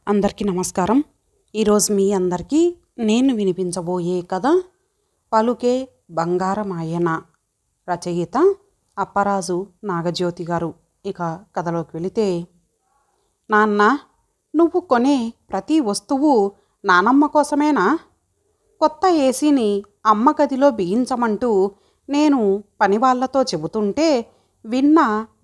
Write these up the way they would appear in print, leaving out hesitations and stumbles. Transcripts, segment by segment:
అందరికీ నమస్కారం. ఈరోజు మీ అందరికీ నేను వినిపించబోయే కథ పలుకే బంగారమాయన. రచయిత అప్పరాజు నాగజ్యోతి గారు. ఇక కథలోకి వెళితే, నాన్న, నువ్వు కొనే ప్రతి వస్తువు నానమ్మ కోసమేనా? కొత్త ఏసీని అమ్మ గదిలో బిగించమంటూ నేను పనివాళ్లతో చెబుతుంటే విన్న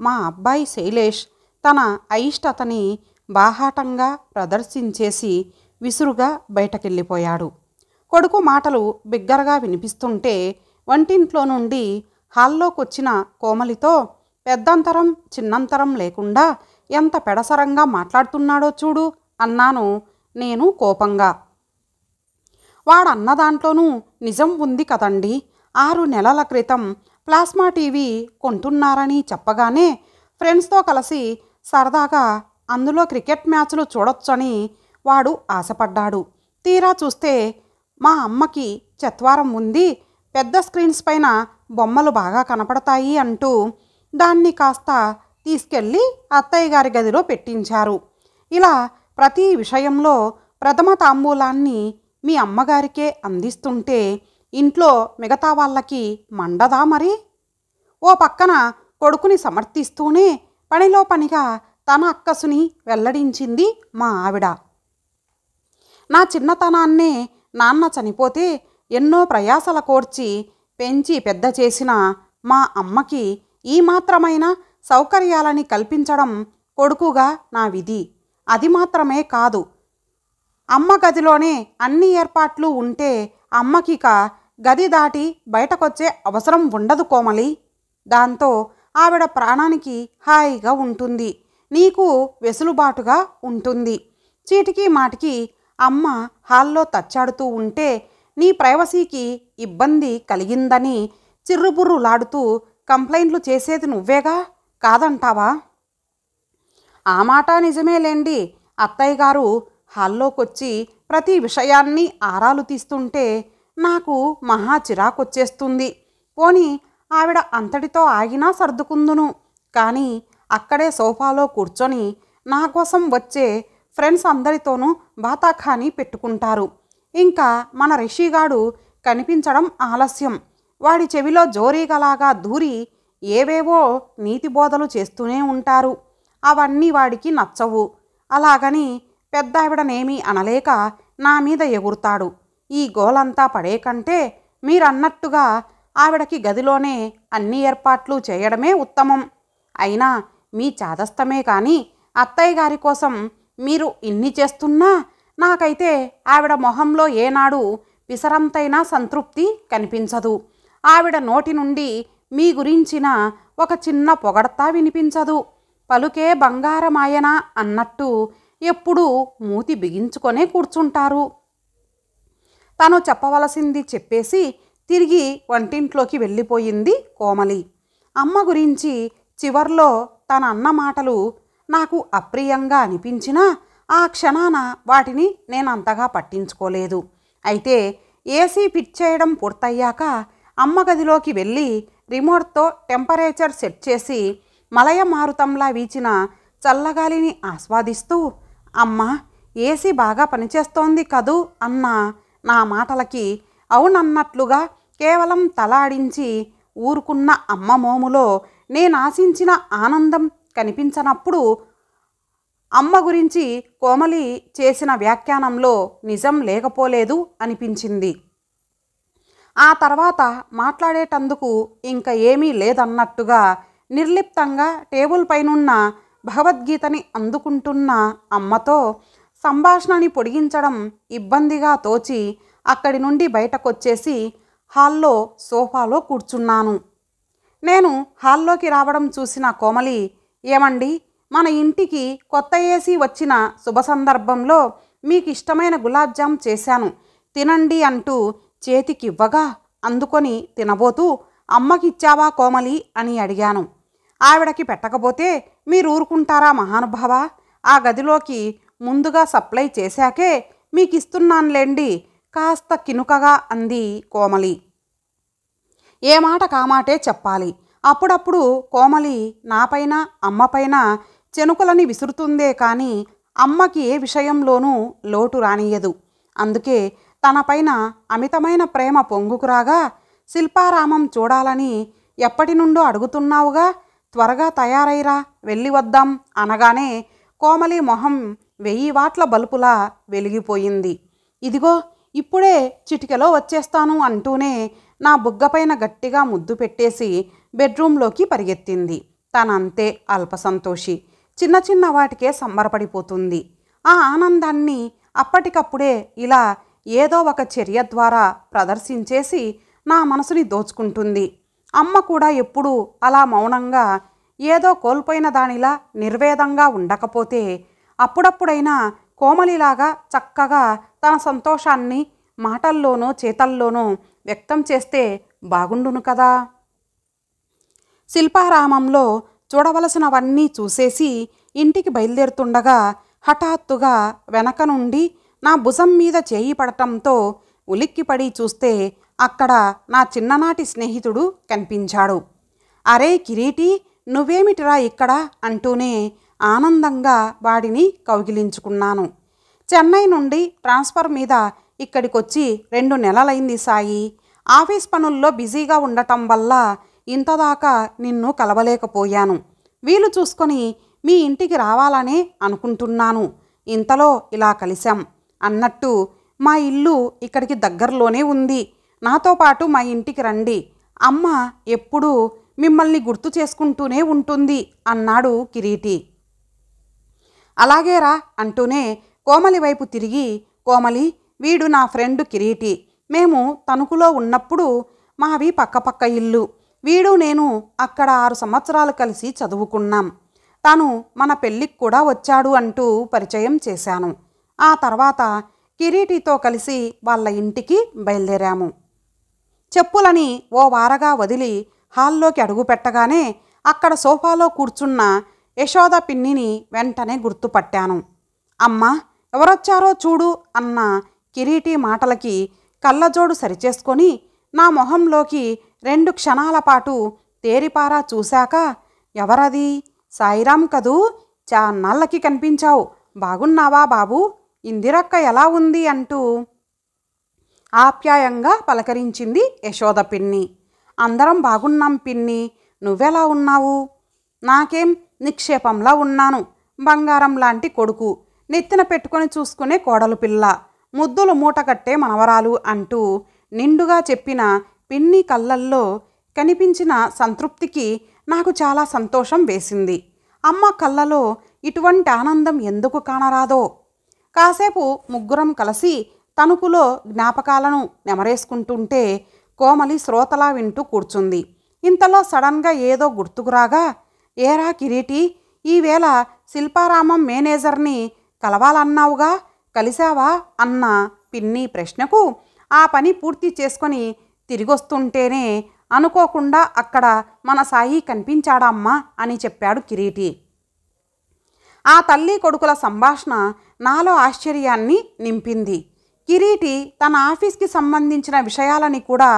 మా అబ్బాయి శైలేష్ తన అయిష్టతని బాహాటంగా ప్రదర్శించేసి విసురుగా బయటకెళ్ళిపోయాడు. కొడుకు మాటలు బిగ్గరగా వినిపిస్తుంటే వంటింట్లో నుండి హాల్లోకొచ్చిన కోమలితో పెద్దంతరం చిన్నంతరం లేకుండా ఎంత పెడసరంగా మాట్లాడుతున్నాడో చూడు అన్నాను నేను కోపంగా. వాడన్న దాంట్లోనూ నిజం ఉంది కదండి. 6 నెలల క్రితం ప్లాస్మా టీవీ కొంటున్నారని చెప్పగానే ఫ్రెండ్స్తో కలిసి సరదాగా అందులో క్రికెట్ మ్యాచ్లు చూడొచ్చని వాడు ఆశపడ్డాడు. తీరా చూస్తే మా అమ్మకి చత్వారం ఉంది, పెద్ద స్క్రీన్స్ పైన బొమ్మలు బాగా కనపడతాయి అంటూ దాన్ని కాస్త తీసుకెళ్ళి అత్తయ్య గారి గదిలో పెట్టించారు. ఇలా ప్రతి విషయంలో ప్రథమ తాంబూలాన్ని మీ అమ్మగారికే అందిస్తుంటే ఇంట్లో మిగతా వాళ్ళకి మండదా మరి? ఓ పక్కన కొడుకుని సమర్థిస్తూనే పనిలో పనిగా తన అక్కసుని వెల్లడించింది మా ఆవిడ. నా చిన్నతనాన్నే నాన్న చనిపోతే ఎన్నో ప్రయాసల కోర్చి పెంచి పెద్ద చేసిన మా అమ్మకి ఈ మాత్రమైన సౌకర్యాలని కల్పించడం కొడుకుగా నా విధి. అది మాత్రమే కాదు, అమ్మ గదిలోనే అన్ని ఏర్పాట్లు ఉంటే అమ్మకిక గది దాటి బయటకొచ్చే అవసరం ఉండదు కోమలి. దాంతో ఆవిడ ప్రాణానికి హాయిగా ఉంటుంది, నీకు వెసులుబాటుగా ఉంటుంది. చీటికి మాటికి అమ్మ హాల్లో తచ్చాడుతూ ఉంటే నీ ప్రైవసీకి ఇబ్బంది కలిగిందని చిర్రుబుర్రులాడుతూ కంప్లైంట్లు చేసేది నువ్వేగా, కాదంటావా? ఆ మాట నిజమేలేండి. అత్తయ్య గారు హాల్లోకొచ్చి ప్రతి విషయాన్ని ఆరాలు తీస్తుంటే నాకు మహా చిరాకొచ్చేస్తుంది. పోనీ ఆవిడ అంతటితో ఆగినా సర్దుకుందును, కానీ అక్కడే సోఫాలో కూర్చొని నా కోసం వచ్చే ఫ్రెండ్స్ అందరితోనూ బాతాఖానీ పెట్టుకుంటారు. ఇంకా మన రిషిగాడు కనిపించడం ఆలస్యం. వాడి చెవిలో జోరీగలాగా దూరి ఏవేవో నీతి బోధలు చేస్తూనే ఉంటారు. అవన్నీ వాడికి నచ్చవు. అలాగని పెద్ద ఆవిడనేమీ అనలేక నా మీద ఎగురుతాడు. ఈ గోలంతా పడే కంటే మీరన్నట్టుగా ఆవిడకి గదిలోనే అన్ని ఏర్పాట్లు చేయడమే ఉత్తమం. అయినా మీ చాదస్తమే కానీ అత్తయ్య గారి కోసం మీరు ఇన్ని చేస్తున్నా నాకైతే ఆవిడ మొహంలో ఏనాడు పిసరంతైనా సంతృప్తి కనిపించదు. ఆవిడ నోటి నుండి మీ గురించిన ఒక చిన్న పొగడతా వినిపించదు. పలుకే బంగారమాయన అన్నట్టు ఎప్పుడూ మూతి బిగించుకొనే కూర్చుంటారు. తను చెప్పవలసింది చెప్పేసి తిరిగి వంటింట్లోకి వెళ్ళిపోయింది కోమలి. అమ్మ గురించి చివర్లో తన అన్న మాటలు నాకు అప్రియంగా అనిపించినా ఆ క్షణాన వాటిని నేనంతగా పట్టించుకోలేదు. అయితే ఏసీ ఫిట్ చేయడం పూర్తయ్యాక అమ్మ గదిలోకి వెళ్ళి రిమోట్తో టెంపరేచర్ సెట్ చేసి మలయ మారుతంలా వీచిన చల్లగాలిని ఆస్వాదిస్తూ, అమ్మ ఏసీ బాగా పనిచేస్తోంది కదూ అన్న నా మాటలకి అవునన్నట్లుగా కేవలం తలాడించి ఊరుకున్న అమ్మ మోములో నేనాశించిన ఆనందం కనిపించనప్పుడు అమ్మ గురించి కోమలి చేసిన వ్యాఖ్యానంలో నిజం లేకపోలేదు అనిపించింది. ఆ తర్వాత మాట్లాడేటందుకు ఇంక ఏమీ లేదన్నట్టుగా నిర్లిప్తంగా టేబుల్ పైనున్న భగవద్గీతని అందుకుంటున్న అమ్మతో సంభాషణని పొడిగించడం ఇబ్బందిగా తోచి అక్కడి నుండి బయటకొచ్చేసి హాల్లో సోఫాలో కూర్చున్నాను. నేను హాల్లోకి రావడం చూసిన కోమలి, ఏమండి, మన ఇంటికి కొత్త ఏసీ వచ్చిన శుభ సందర్భంలో మీకు ఇష్టమైన గులాబ్ జామ్ చేశాను, తినండి అంటూ చేతికివ్వగా అందుకొని తినబోతూ అమ్మకిచ్చావా కోమలి అని అడిగాను. ఆవిడకి పెట్టకపోతే మీరు ఊరుకుంటారా మహానుభావా? ఆ గదిలోకి ముందుగా సప్లై చేశాకే మీకిస్తున్నానులేండి కాస్త కినుకగా అంది కోమలి. ఏ మాట కామాటే చెప్పాలి. అప్పుడప్పుడు కోమలి నాపైన అమ్మపైన చెనుకులని విసురుతుందే కానీ అమ్మకి ఏ విషయంలోనూ లోటు రానియదు. అందుకే తనపైన అమితమైన ప్రేమ పొంగుకురాగా, శిల్పారామం చూడాలని ఎప్పటి నుండో అడుగుతున్నావుగా, త్వరగా తయారైరా, వెళ్ళి వద్దాం అనగానే కోమలి మొహం 1000 వాట్ల బల్బులా వెలిగిపోయింది. ఇదిగో ఇప్పుడే చిటికెలో వచ్చేస్తాను అంటూనే నా బుగ్గపైన గట్టిగా ముద్దు పెట్టేసి బెడ్రూంలోకి పరిగెత్తింది. తనంతే అల్పసంతోషి, చిన్న చిన్న వాటికే సంబరపడిపోతుంది. ఆ ఆనందాన్ని అప్పటికప్పుడే ఇలా ఏదో ఒక చర్య ద్వారా ప్రదర్శించేసి నా మనసుని దోచుకుంటుంది. అమ్మ కూడా ఎప్పుడూ అలా మౌనంగా ఏదో కోల్పోయిన దానిలా నిర్వేదంగా ఉండకపోతే అప్పుడప్పుడైనా కోమలిలాగా చక్కగా తన సంతోషాన్ని మాటల్లోనో చేతల్లోనో వ్యక్తం చేస్తే బాగుండును కదా. శిల్పారామంలో చూడవలసినవన్నీ చూసేసి ఇంటికి బయలుదేరుతుండగా హఠాత్తుగా వెనక నుండి నా భుజం మీద చేయి పడటంతో ఉలిక్కిపడి చూస్తే అక్కడ నా చిన్ననాటి స్నేహితుడు కనిపించాడు. అరే కిరీటి, నువ్వేమిటిరా ఇక్కడ అంటూనే ఆనందంగా వాడిని కౌగిలించుకున్నాను. చెన్నై నుండి ట్రాన్స్ఫర్ మీద ఇక్కడికొచ్చి 2 నెలలైంది సాయి. ఆఫీస్ పనుల్లో బిజీగా ఉండటం వల్ల ఇంతదాకా నిన్ను కలవలేకపోయాను. వీలు చూసుకొని మీ ఇంటికి రావాలనే అనుకుంటున్నాను. ఇంతలో ఇలా కలిశాం. అన్నట్టు మా ఇల్లు ఇక్కడికి దగ్గరలోనే ఉంది. నాతో పాటు మా ఇంటికి రండి. అమ్మ ఎప్పుడూ మిమ్మల్ని గుర్తు చేసుకుంటూనే ఉంటుంది అన్నాడు కిరీటి. అలాగేరా అంటూనే కోమలి వైపు తిరిగి, కోమలి, వీడు నా ఫ్రెండ్ కిరీటి. మేము తణుకులో ఉన్నప్పుడు మావి పక్కపక్క ఇల్లు. వీడు నేను అక్కడ 6 సంవత్సరాలు కలిసి చదువుకున్నాం. తను మన పెళ్ళికి కూడా వచ్చాడు అంటూ పరిచయం చేశాను. ఆ తర్వాత కిరీటితో కలిసి వాళ్ళ ఇంటికి బయలుదేరాము. చెప్పులని ఓ వారగా వదిలి హాల్లోకి అడుగు పెట్టగానే అక్కడ సోఫాలో కూర్చున్న యశోద పిన్నిని వెంటనే గుర్తుపట్టాను. అమ్మా, ఎవరొచ్చారో చూడు అన్న కిరీటి మాటలకి కళ్ళజోడు సరిచేసుకొని నా మొహంలోకి 2 క్షణాల పాటు తేరిపారా చూశాక, ఎవరది? సాయిరాం కదూ, చాన్నాళ్ళకి కనిపించావు. బాగున్నావా బాబు? ఇందిరక్క ఎలా ఉంది అంటూ ఆప్యాయంగా పలకరించింది యశోద పిన్ని. అందరం బాగున్నాం పిన్ని, నువ్వెలా ఉన్నావు? నాకేం, నిక్షేపంలా ఉన్నాను. బంగారం లాంటి కొడుకు, నెత్తిన పెట్టుకొని చూసుకునే కోడలు పిల్ల, ముద్దులు మూటకట్టే మనవరాలు అంటూ నిండుగా చెప్పిన పిన్ని కళ్ళల్లో కనిపించిన సంతృప్తికి నాకు చాలా సంతోషం వేసింది. అమ్మ కళ్ళలో ఇటువంటి ఆనందం ఎందుకు కానరాదో. కాసేపు ముగ్గురం కలిసి తణుకులో జ్ఞాపకాలను నెమరేసుకుంటుంటే కోమలి శ్రోతలా వింటూ కూర్చుంది. ఇంతలో సడన్గా ఏదో గుర్తుకురాగా, ఏరా కిరీటి, ఈవేళ శిల్పారామం మేనేజర్ని కలవాలన్నావుగా, కలిశావా అన్న పిన్ని ప్రశ్నకు ఆ పని పూర్తి చేసుకొని తిరిగొస్తుంటేనే అనుకోకుండా అక్కడ మన సాయి కనిపించాడమ్మా అని చెప్పాడు కిరీటి. ఆ తల్లి కొడుకుల సంభాషణ నాలో ఆశ్చర్యాన్ని నింపింది. కిరీటి తన ఆఫీస్కి సంబంధించిన విషయాలని కూడా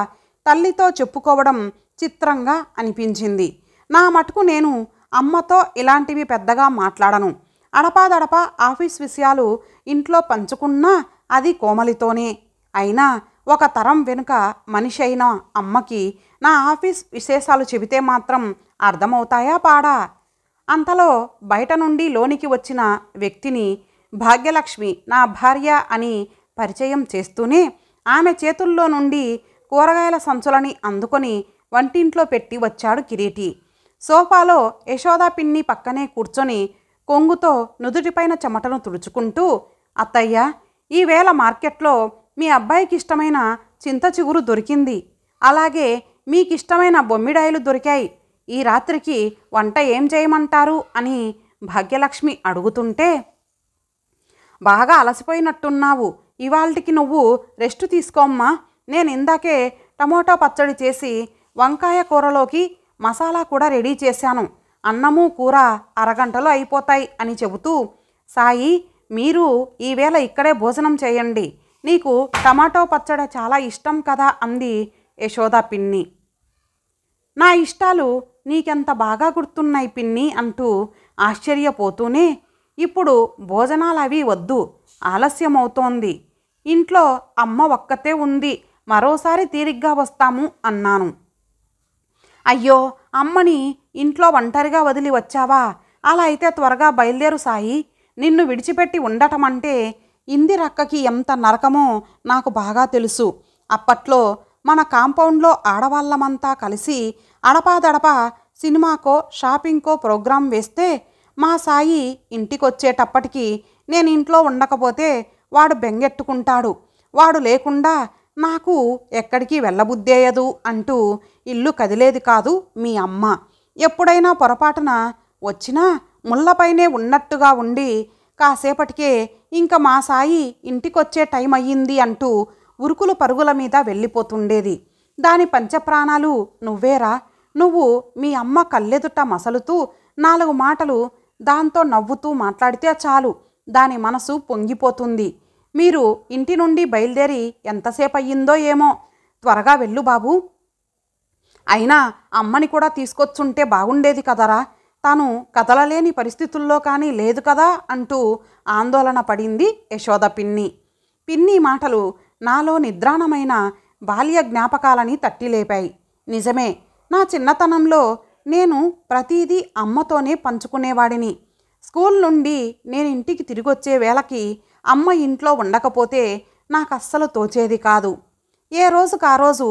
తల్లితో చెప్పుకోవడం చిత్రంగా అనిపించింది. నా మటుకు నేను అమ్మతో ఇలాంటివి పెద్దగా మాట్లాడను. అడపాదడపా ఆఫీస్ విషయాలు ఇంట్లో పంచుకున్నా అది కోమలితోనే. అయినా ఒక తరం వెనుక మనిషి అయిన అమ్మకి నా ఆఫీస్ విశేషాలు చెబితే మాత్రం అర్థమవుతాయా పాడా? అంతలో బయట నుండి లోనికి వచ్చిన వ్యక్తిని భాగ్యలక్ష్మి నా భార్య అని పరిచయం చేస్తూనే ఆమె చేతుల్లో నుండి కూరగాయల సంచులని అందుకొని వంటింట్లో పెట్టి వచ్చాడు కిరీటి. సోఫాలో యశోదా పిన్ని పక్కనే కూర్చొని కొంగుతో నుదుటిపైన చెమటను తుడుచుకుంటూ, అత్తయ్య, ఈవేళ మార్కెట్లో మీ అబ్బాయికి ఇష్టమైన చింత చిగురు దొరికింది. అలాగే మీకిష్టమైన బొమ్మిడాయిలు దొరికాయి. ఈ రాత్రికి వంట ఏం చేయమంటారు అని భాగ్యలక్ష్మి అడుగుతుంటే, బాగా అలసిపోయినట్టున్నావు, ఇవాల్టికి నువ్వు రెస్ట్ తీసుకోమ్మా. నేను ఇందాకే టమోటా పచ్చడి చేసి వంకాయ కూరలోకి మసాలా కూడా రెడీ చేశాను. అన్నము కూర అరగంటలో అయిపోతాయి అని చెబుతూ, సాయి, మీరు ఈవేళ ఇక్కడే భోజనం చేయండి. నీకు టమాటో పచ్చడి చాలా ఇష్టం కదా అంది యశోదా పిన్ని. నా ఇష్టాలు నీకెంత బాగా గుర్తున్నాయి పిన్ని అంటూ ఆశ్చర్యపోతూనే, ఇప్పుడు భోజనాలవి వద్దు, ఆలస్యమవుతోంది. ఇంట్లో అమ్మ ఒక్కతే ఉంది, మరోసారి తీరిగ్గా వస్తాము అన్నాను. అయ్యో, అమ్మని ఇంట్లో ఒంటరిగా వదిలి వచ్చావా? అలా అయితే త్వరగా బయలుదేరు సాయి. నిన్ను విడిచిపెట్టి ఉండటం అంటే ఇందిరక్కకి ఎంత నరకమో నాకు బాగా తెలుసు. అప్పట్లో మన కాంపౌండ్లో ఆడవాళ్ళమంతా కలిసి అడపాదడపా సినిమాకో షాపింగ్కో ప్రోగ్రాం వేస్తే మా సాయి ఇంటికొచ్చేటప్పటికి నేను ఇంట్లో ఉండకపోతే వాడు బెంగెట్టుకుంటాడు. వాడు లేకుండా నాకు ఎక్కడికి వెళ్ళబుద్దేయదు అంటూ ఇల్లు కదిలేది కాదు మీ అమ్మ. ఎప్పుడైనా పొరపాటున వచ్చినా ముళ్ళపైనే ఉన్నట్టుగా ఉండి కాసేపటికే ఇంక మా సాయి ఇంటికొచ్చే టైం అయ్యింది అంటూ ఉరుకులు పరుగుల మీద వెళ్ళిపోతుండేది. దాని పంచప్రాణాలు నువ్వేరా. నువ్వు మీ అమ్మ కళ్ళెదుట మసలుతూ 4 మాటలు దాంతో నవ్వుతూ మాట్లాడితే చాలు, దాని మనసు పొంగిపోతుంది. మీరు ఇంటి నుండి బయలుదేరి ఎంతసేపు అయ్యిందో ఏమో. త్వరగా వెళ్ళు బాబు. అయినా అమ్మని కూడా తీసుకొచ్చుంటే బాగుండేది కదరా. తను కదలలేని పరిస్థితుల్లో కానీ లేదు కదా అంటూ ఆందోళన పడింది యశోద పిన్ని. పిన్ని మాటలు నాలో నిద్రాణమైన బాల్య జ్ఞాపకాలని తట్టిలేపాయి. నిజమే, నా చిన్నతనంలో నేను ప్రతీదీ అమ్మతోనే పంచుకునేవాడిని. స్కూల్ నుండి నేను ఇంటికి తిరిగొచ్చే వేళకి అమ్మ ఇంట్లో ఉండకపోతే నాకు అస్సలు తోచేది కాదు. ఏ రోజుకు ఆ రోజు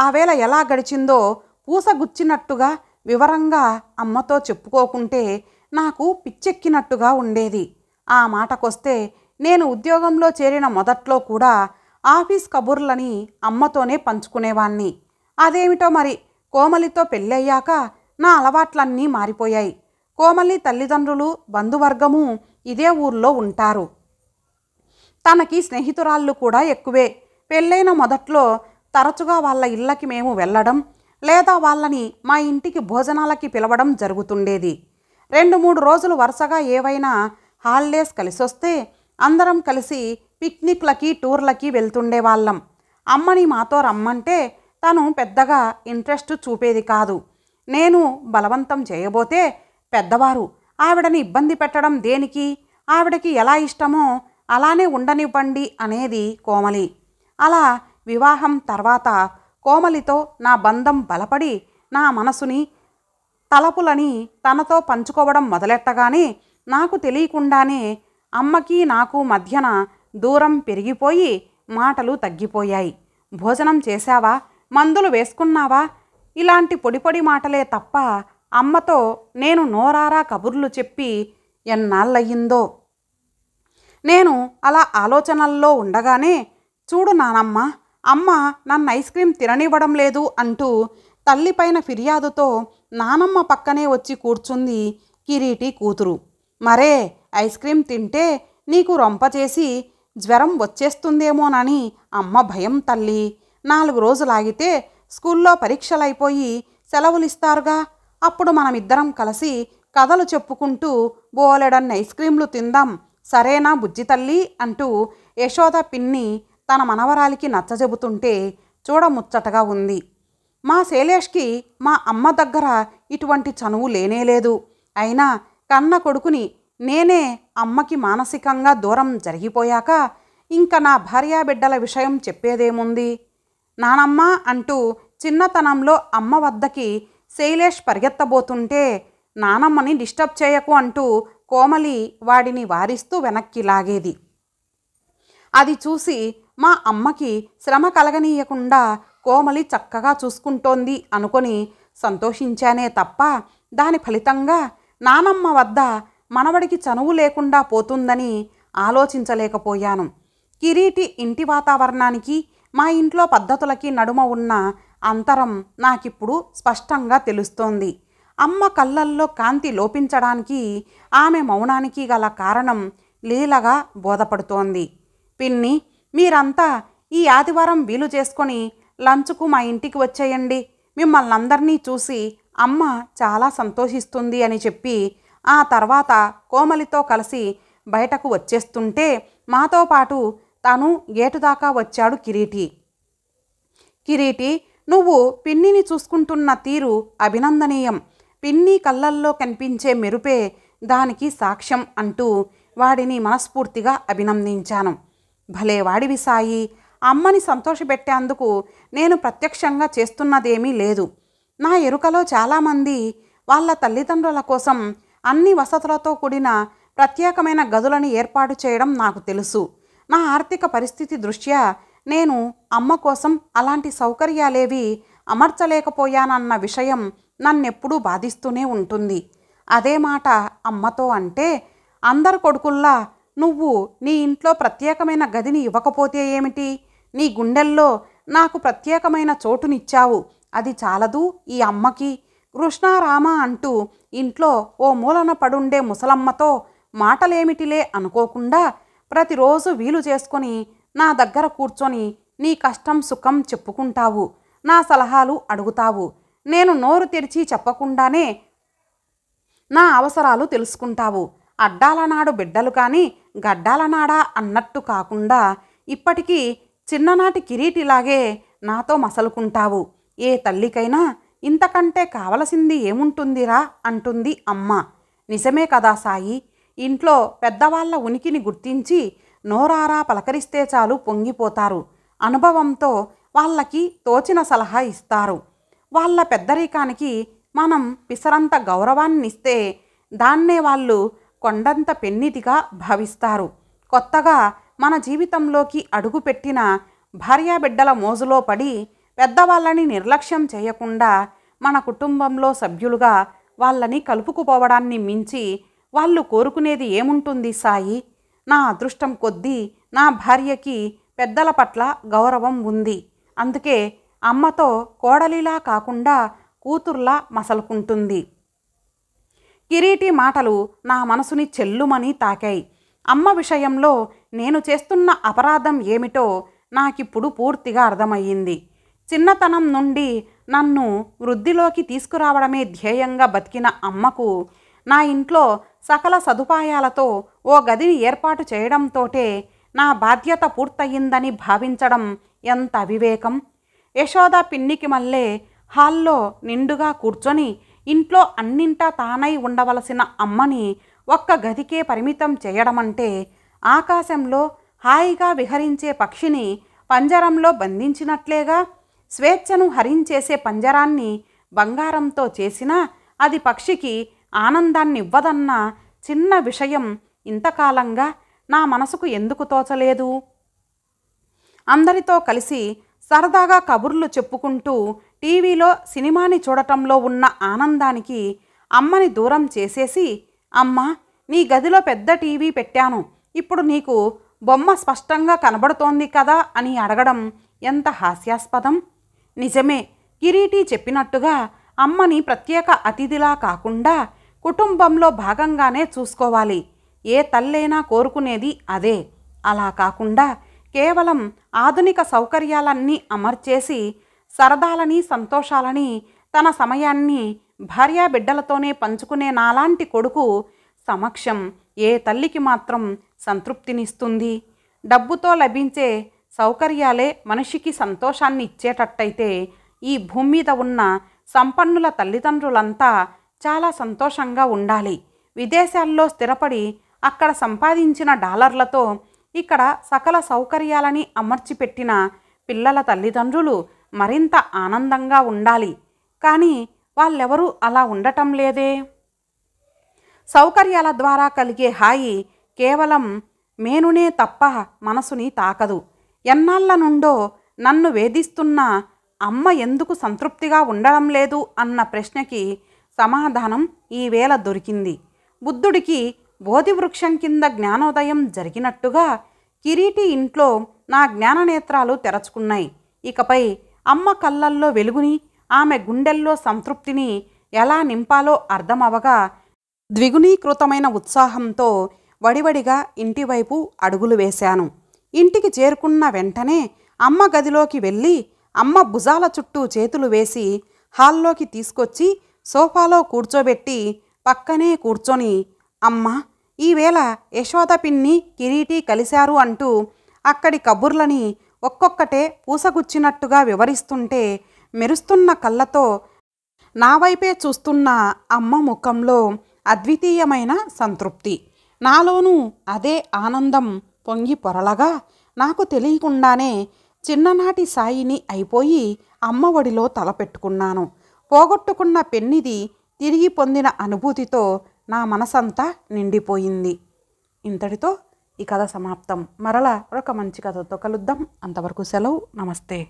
ఆ వేళ ఎలా గడిచిందో పూసగుచ్చినట్టుగా వివరంగా అమ్మతో చెప్పుకోకుంటే నాకు పిచ్చెక్కినట్టుగా ఉండేది. ఆ మాటకొస్తే నేను ఉద్యోగంలో చేరిన మొదట్లో కూడా ఆఫీస్ కబుర్లని అమ్మతోనే పంచుకునేవాణ్ణి. అదేమిటో మరి కోమలితో పెళ్ళయ్యాక నా అలవాట్లన్నీ మారిపోయాయి. కోమలి తల్లిదండ్రులు బంధువర్గము ఇదే ఊర్లో ఉంటారు. తనకి స్నేహితురాళ్ళు కూడా ఎక్కువే. పెళ్ళైన మొదట్లో తరచుగా వాళ్ళ ఇళ్ళకి మేము వెళ్ళడం లేదా వాళ్ళని మా ఇంటికి భోజనాలకి పిలవడం జరుగుతుండేది. 2-3 రోజులు వరుసగా ఏవైనా హాలిడేస్ కలిసొస్తే అందరం కలిసి పిక్నిక్లకి టూర్లకి వెళ్తుండేవాళ్ళం. అమ్మని మాతో రమ్మంటే తను పెద్దగా ఇంట్రెస్ట్ చూపేది కాదు. నేను బలవంతం చేయబోతే పెద్దవారు ఆవిడని ఇబ్బంది పెట్టడం దేనికి, ఆవిడకి ఎలా ఇష్టమో అలానే ఉండనివ్వండి అనేది కోమలి. అలా వివాహం తర్వాత కోమలితో నా బంధం బలపడి నా మనసుని తలపులని తనతో పంచుకోవడం మొదలెట్టగానే నాకు తెలియకుండానే అమ్మకి నాకు మధ్యన దూరం పెరిగిపోయి మాటలు తగ్గిపోయాయి. భోజనం చేశావా, మందులు వేసుకున్నావా, ఇలాంటి పొడి పొడి మాటలే తప్ప అమ్మతో నేను నోరారా కబుర్లు చెప్పి ఎన్నాళ్ళయ్యిందో. నేను అలా ఆలోచనల్లో ఉండగానే చూడు నానమ్మ, అమ్మ నన్ను ఐస్ క్రీమ్ తిననివ్వడం లేదు అంటూ తల్లిపైన ఫిర్యాదుతో నానమ్మ పక్కనే వచ్చి కూర్చుంది కిరీటి కూతురు. మరే ఐస్ క్రీమ్ తింటే నీకు రొంపచేసి జ్వరం వచ్చేస్తుందేమోనని అమ్మ భయం తల్లి. 4 రోజులాగితే స్కూల్లో పరీక్షలైపోయి సెలవులిస్తారుగా, అప్పుడు మనమిద్దరం కలిసి కథలు చెప్పుకుంటూ బోలెడన్ని ఐస్ క్రీంలు తిందాం, సరేనా బుజ్జి తల్లి అంటూ యశోద పిన్ని తన మనవరాలికి నచ్చజెబుతుంటే చూడముచ్చటగా ఉంది. మా శైలేష్కి మా అమ్మ దగ్గర ఇటువంటి చనువు లేనేలేదు. అయినా కన్న కొడుకుని నేనే అమ్మకి మానసికంగా దూరం జరిగిపోయాక ఇంక నా భార్యాబిడ్డల విషయం చెప్పేదేముంది. నానమ్మ అంటూ చిన్నతనంలో అమ్మ వద్దకి శైలేష్ పరిగెత్తబోతుంటే నానమ్మని డిస్టర్బ్ చేయకు అంటూ కోమలి వాడిని వారిస్తూ వెనక్కి లాగేది. అది చూసి మా అమ్మకి శ్రమ కలగనీయకుండా కోమలి చక్కగా చూసుకుంటోంది అనుకొని సంతోషించానే తప్ప దాని ఫలితంగా నానమ్మ వద్ద మనవడికి చనువు లేకుండా పోతుందని ఆలోచించలేకపోయాను. కిరీటి ఇంటి వాతావరణానికి మా ఇంట్లో పద్ధతులకి నడుమ ఉన్న అంతరం నాకిప్పుడు స్పష్టంగా తెలుస్తోంది. అమ్మ కళ్ళల్లో కాంతి లోపించడానికి ఆమె మౌనానికి గల కారణం లీలగా బోధపడుతోంది. పిన్ని, మీరంతా ఈ ఆదివారం వీలు చేసుకొని లంచ్కు మా ఇంటికి వచ్చేయండి. మిమ్మల్ని అందరినీ చూసి అమ్మ చాలా సంతోషిస్తుంది అని చెప్పి ఆ తర్వాత కోమలితో కలిసి బయటకు వచ్చేస్తుంటే మాతో పాటు తను గేటు దాకా వచ్చాడు కిరీటి. కిరీటి, నువ్వు పిన్నిని చూసుకుంటున్న తీరు అభినందనీయం. పిన్ని కళ్ళల్లో కనిపించే మెరుపే దానికి సాక్ష్యం అంటూ వాడిని మనస్ఫూర్తిగా అభినందించాను. భలే వాడివి సాయి, అమ్మని సంతోషపెట్టేందుకు నేను ప్రత్యక్షంగా చేస్తున్నదేమీ లేదు. నా ఎరుకలో చాలామంది వాళ్ళ తల్లిదండ్రుల కోసం అన్ని వసతులతో కూడిన ప్రత్యేకమైన గదులను ఏర్పాటు చేయడం నాకు తెలుసు. నా ఆర్థిక పరిస్థితి దృష్ట్యా నేను అమ్మ కోసం అలాంటి సౌకర్యాలేవి అమర్చలేకపోయానన్న విషయం నన్నెప్పుడూ బాధిస్తూనే ఉంటుంది. అదే మాట అమ్మతో అంటే, అందరు కొడుకుల్లా నువ్వు నీ ఇంట్లో ప్రత్యేకమైన గదిని ఇవ్వకపోతే ఏమిటి? నీ గుండెల్లో నాకు ప్రత్యేకమైన చోటునిచ్చావు, అది చాలదు ఈ అమ్మకి? కృష్ణారామ అంటూ ఇంట్లో ఓ మూలన పడుండే ముసలమ్మతో మాటలేమిటిలే అనుకోకుండా ప్రతిరోజు వీలు చేసుకొని నా దగ్గర కూర్చొని నీ కష్టం సుఖం చెప్పుకుంటావు, నా సలహాలు అడుగుతావు. నేను నోరు తెరిచి చెప్పకుండానే నా అవసరాలు తెలుసుకుంటావు. అడ్డాలనాడు బిడ్డలు కానీ గడ్డాలనాడా అన్నట్టు కాకుండా ఇప్పటికీ చిన్ననాటి కిరీటిలాగే నాతో మసలుకుంటావు. ఏ తల్లికైనా ఇంతకంటే కావలసింది ఏముంటుందిరా అంటుంది అమ్మ. నిజమే కదా సాయి, ఇంట్లో పెద్దవాళ్ల ఉనికిని గుర్తించి నోరారా పలకరిస్తే చాలు పొంగిపోతారు. అనుభవంతో వాళ్ళకి తోచిన సలహా ఇస్తారు. వాళ్ళ పెద్దరికానికి మనం పిసరంత గౌరవాన్నిస్తే దాన్నే వాళ్ళు కొండంత పెన్నిదిగా భావిస్తారు. కొత్తగా మన జీవితంలోకి అడుగుపెట్టిన భార్యాబిడ్డల మోజులో పడి పెద్దవాళ్ళని నిర్లక్ష్యం చేయకుండా మన కుటుంబంలో సభ్యులుగా వాళ్ళని కలుపుకుపోవడాన్ని మించి వాళ్ళు కోరుకునేది ఏముంటుంది సాయి? నా అదృష్టం కొద్దీ నా భార్యకి పెద్దల పట్ల గౌరవం ఉంది. అందుకే అమ్మతో కోడలిలా కాకుండా కూతుర్లా మసలుకుంటుంది. కిరీటి మాటలు నా మనసుని చెల్లుమని తాకాయి. అమ్మ విషయంలో నేను చేస్తున్న అపరాధం ఏమిటో నాకిప్పుడు పూర్తిగా అర్థమయ్యింది. చిన్నతనం నుండి నన్ను వృద్ధిలోకి తీసుకురావడమే ధ్యేయంగా బతికిన అమ్మకు నా ఇంట్లో సకల సదుపాయాలతో ఓ గదిని ఏర్పాటు చేయడంతోటే నా బాధ్యత పూర్తయిందని భావించడం ఎంత అవివేకం! యశోద పిన్నికి మళ్ళీ హాల్లో నిండుగా కూర్చొని ఇంట్లో అన్నింటా తానై ఉండవలసిన అమ్మని ఒక్క గదికే పరిమితం చేయడమంటే ఆకాశంలో హాయిగా విహరించే పక్షిని పంజరంలో బంధించినట్లేగా. స్వేచ్ఛను హరించేసే పంజరాన్ని బంగారంతో చేసినా అది పక్షికి ఆనందాన్నివ్వదన్న చిన్న విషయం ఇంతకాలంగా నా మనసుకు ఎందుకు తోచలేదు? అందరితో కలిసి సరదాగా కబుర్లు చెప్పుకుంటూ టీవీలో సినిమాని చూడటంలో ఉన్న ఆనందానికి అమ్మని దూరం చేసేసి, అమ్మ నీ గదిలో పెద్ద టీవీ పెట్టాను, ఇప్పుడు నీకు బొమ్మ స్పష్టంగా కనబడుతోంది కదా అని అడగడం ఎంత హాస్యాస్పదం! నిజమే, కిరీటి చెప్పినట్టుగా అమ్మని ప్రత్యేక అతిథిలా కాకుండా కుటుంబంలో భాగంగానే చూసుకోవాలి. ఏ తల్లైనా కోరుకునేది అదే. అలా కాకుండా కేవలం ఆధునిక సౌకర్యాలన్నీ అమర్చేసి సరదాలని సంతోషాలని తన సమయాన్ని భార్యాబిడ్డలతోనే పంచుకునే నాలాంటి కొడుకు సమక్షం ఏ తల్లికి మాత్రం సంతృప్తినిస్తుంది? డబ్బుతో లభించే సౌకర్యాలే మనిషికి సంతోషాన్ని ఇచ్చేటట్టయితే ఈ భూమి మీద ఉన్న సంపన్నుల తల్లిదండ్రులంతా చాలా సంతోషంగా ఉండాలి. విదేశాల్లో స్థిరపడి అక్కడ సంపాదించిన డాలర్లతో ఇక్కడ సకల సౌకర్యాలని అమర్చిపెట్టిన పిల్లల తల్లిదండ్రులు మరింత ఆనందంగా ఉండాలి. కానీ వాళ్ళెవరూ అలా ఉండటం లేదే. సౌకర్యాల ద్వారా కలిగే హాయి కేవలం మేనునే తప్ప మనసుని తాకదు. ఎన్నాళ్ళ నుండో నన్ను వేధిస్తున్న అమ్మ ఎందుకు సంతృప్తిగా ఉండడం లేదు అన్న ప్రశ్నకి సమాధానం ఈవేళ దొరికింది. బుద్ధుడికి బోధివృక్షం కింద జ్ఞానోదయం జరిగినట్టుగా కిరీటి ఇంట్లో నా జ్ఞాననేత్రాలు తెరచుకున్నాయి. ఇకపై అమ్మ కళ్ళల్లో వెలుగుని, ఆమె గుండెల్లో సంతృప్తిని ఎలా నింపాలో అర్థమవగా ద్విగుణీకృతమైన ఉత్సాహంతో వడివడిగా ఇంటివైపు అడుగులు వేశాను. ఇంటికి చేరుకున్న వెంటనే అమ్మ గదిలోకి వెళ్ళి అమ్మ భుజాల చుట్టూ చేతులు వేసి హాల్లోకి తీసుకొచ్చి సోఫాలో కూర్చోబెట్టి పక్కనే కూర్చొని, అమ్మ ఈవేళ యశోద పిన్ని కిరీటి కలిశారు అంటూ అక్కడి కబుర్లని ఒక్కొక్కటే పూసగుచ్చినట్టుగా వివరిస్తుంటే మెరుస్తున్న కళ్ళతో నా వైపే చూస్తున్న అమ్మ ముఖంలో అద్వితీయమైన సంతృప్తి. నాలోనూ అదే ఆనందం పొంగి పొరలగా నాకు తెలియకుండానే చిన్ననాటి సాయిని అయిపోయి అమ్మ ఒడిలో తలపెట్టుకున్నాను. పోగొట్టుకున్న పెన్నిది తిరిగి పొందిన అనుభూతితో నా మనసంతా నిండిపోయింది. ఇంతటితో ఈ కథ సమాప్తం. మరలా ఒక మంచి కథతో కలుద్దాం. అంతవరకు సెలవు. నమస్తే.